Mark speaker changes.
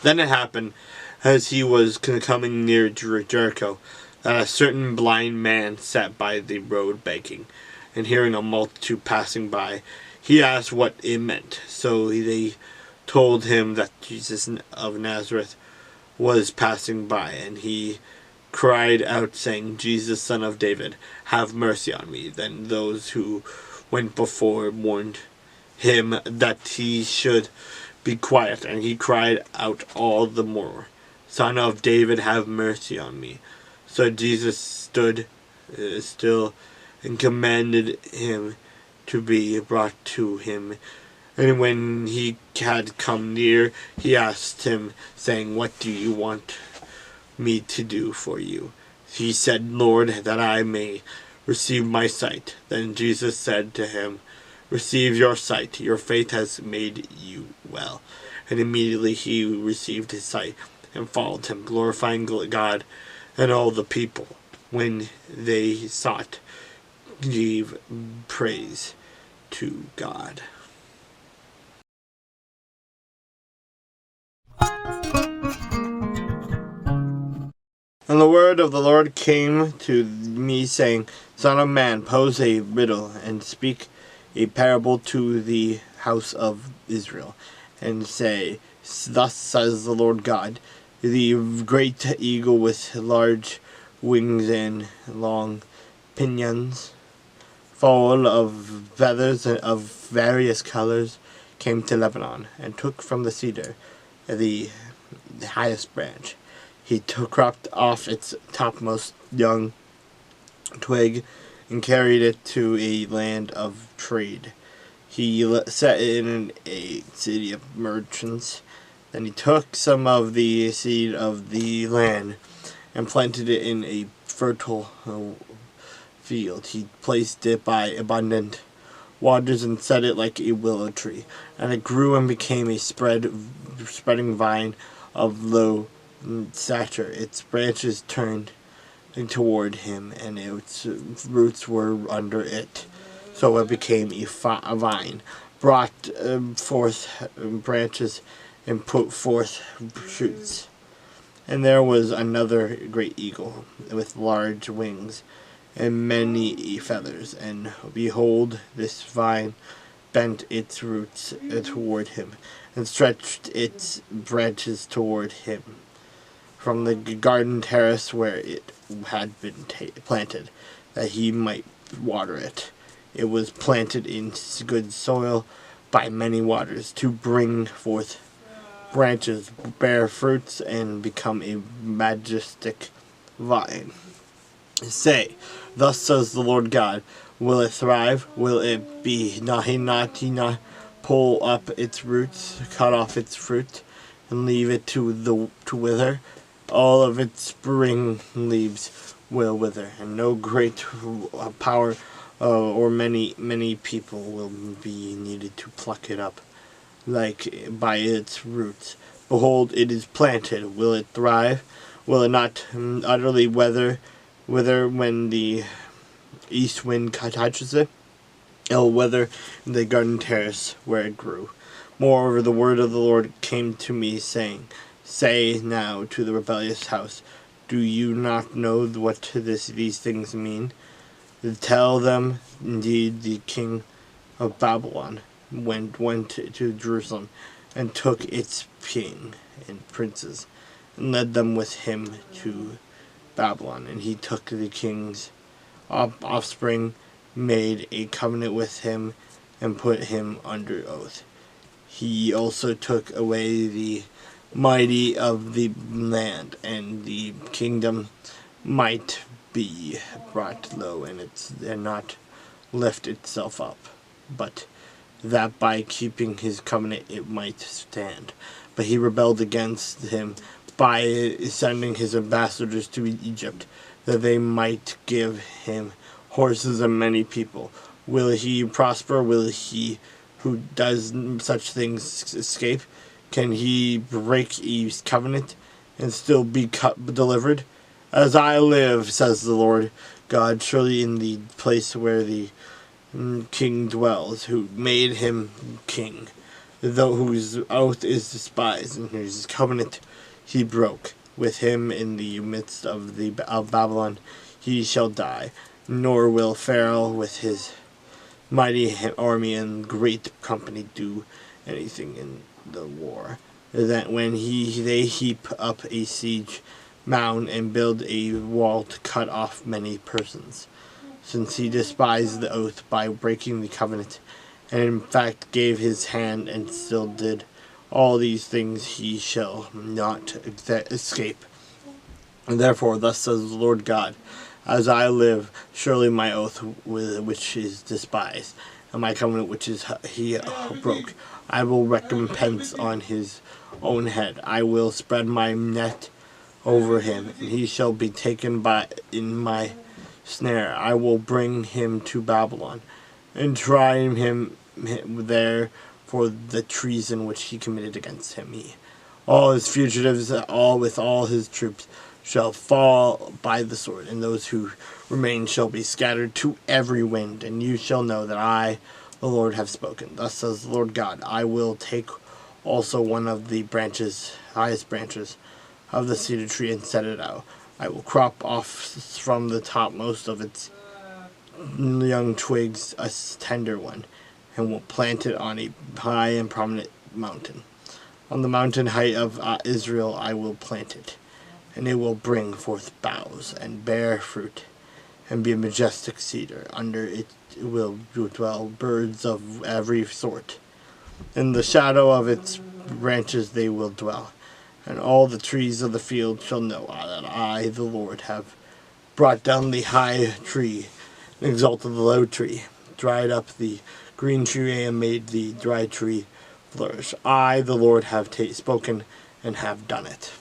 Speaker 1: Then it happened, as he was coming near Jericho, that a certain blind man sat by the road begging. And hearing a multitude passing by, he asked what it meant. So they told him that Jesus of Nazareth was passing by, and he cried out, saying, Jesus, Son of David, have mercy on me. Then those who went before warned him that he should be quiet, and he cried out all the more, Son of David, have mercy on me. So Jesus stood still and commanded him to be brought to him. And when he had come near, he asked him, saying, what do you want me to do for you? He said, Lord, that I may receive my sight. Then Jesus said to him, receive your sight. Your faith has made you well. And immediately he received his sight and followed him, glorifying God. And all the people, when they saw it, gave praise to God. And the word of the Lord came to me, saying, Son of man, pose a riddle, and speak a parable to the house of Israel, and say, thus says the Lord God, the great eagle with large wings and long pinions, full of feathers of various colors, came to Lebanon, and took from the cedar the highest branch. He cropped off its topmost young twig and carried it to a land of trade. He set it in a city of merchants. Then he took some of the seed of the land and planted it in a fertile field. He placed it by abundant waters and set it like a willow tree. And it grew and became a spreading vine of low stature. Its branches turned toward him, and its roots were under it. So it became a vine, brought forth branches, and put forth shoots. And there was another great eagle, with large wings and many feathers. And behold, this vine bent its roots toward him, and stretched its branches toward him. From the garden terrace where it had been planted, that he might water it. It was planted in good soil by many waters, to bring forth branches, bear fruits, and become a majestic vine. Say, thus says the Lord God, will it thrive? Will it be not pull up its roots, cut off its fruit, and leave it to wither? All of its spring leaves will wither, and no great power or many people will be needed to pluck it up like by its roots. Behold, it is planted. Will it thrive? Will it not utterly wither when the east wind touches it? It will wither in the garden terrace where it grew. Moreover, the word of the Lord came to me, saying, say now to the rebellious house, do you not know what these things mean? Tell them, indeed, the king of Babylon went to Jerusalem, and took its king and princes, and led them with him to Babylon. And he took the king's offspring, made a covenant with him, and put him under oath. He also took away the mighty of the land, and the kingdom might be brought low, and not lift itself up, but that by keeping his covenant it might stand. But he rebelled against him by sending his ambassadors to Egypt, that they might give him horses and many people. Will he prosper? Will he who does such things escape? Can he break a covenant and still be delivered? As I live, says the Lord God, surely in the place where the king dwells, who made him king, though whose oath is despised, and whose covenant he broke with him in the midst of Babylon, he shall die. Nor will Pharaoh with his mighty army and great company do anything in the war. That when they heap up a siege mound and build a wall to cut off many persons, since he despised the oath by breaking the covenant, and in fact gave his hand and still did all these things, he shall not escape. And therefore thus says the Lord God, as I live, surely my oath which is despised, and my covenant which is he broke, I will recompense on his own head. I will spread my net over him, and he shall be taken in my snare. I will bring him to Babylon, and try him there for the treason which he committed against him. All his fugitives, with all his troops, shall fall by the sword, and those who remain shall be scattered to every wind. And you shall know that I, the Lord, have spoken. Thus says the Lord God, I will take also one of the highest branches of the cedar tree, and set it out. I will crop off from the topmost of its young twigs a tender one, and will plant it on a high and prominent mountain. On the mountain height of Israel I will plant it, and it will bring forth boughs and bear fruit, and be a majestic cedar. Under it will dwell birds of every sort. In the shadow of its branches they will dwell, and all the trees of the field shall know that I, the Lord, have brought down the high tree, and exalted the low tree, dried up the green tree, and made the dry tree flourish. I, the Lord, have spoken and have done it.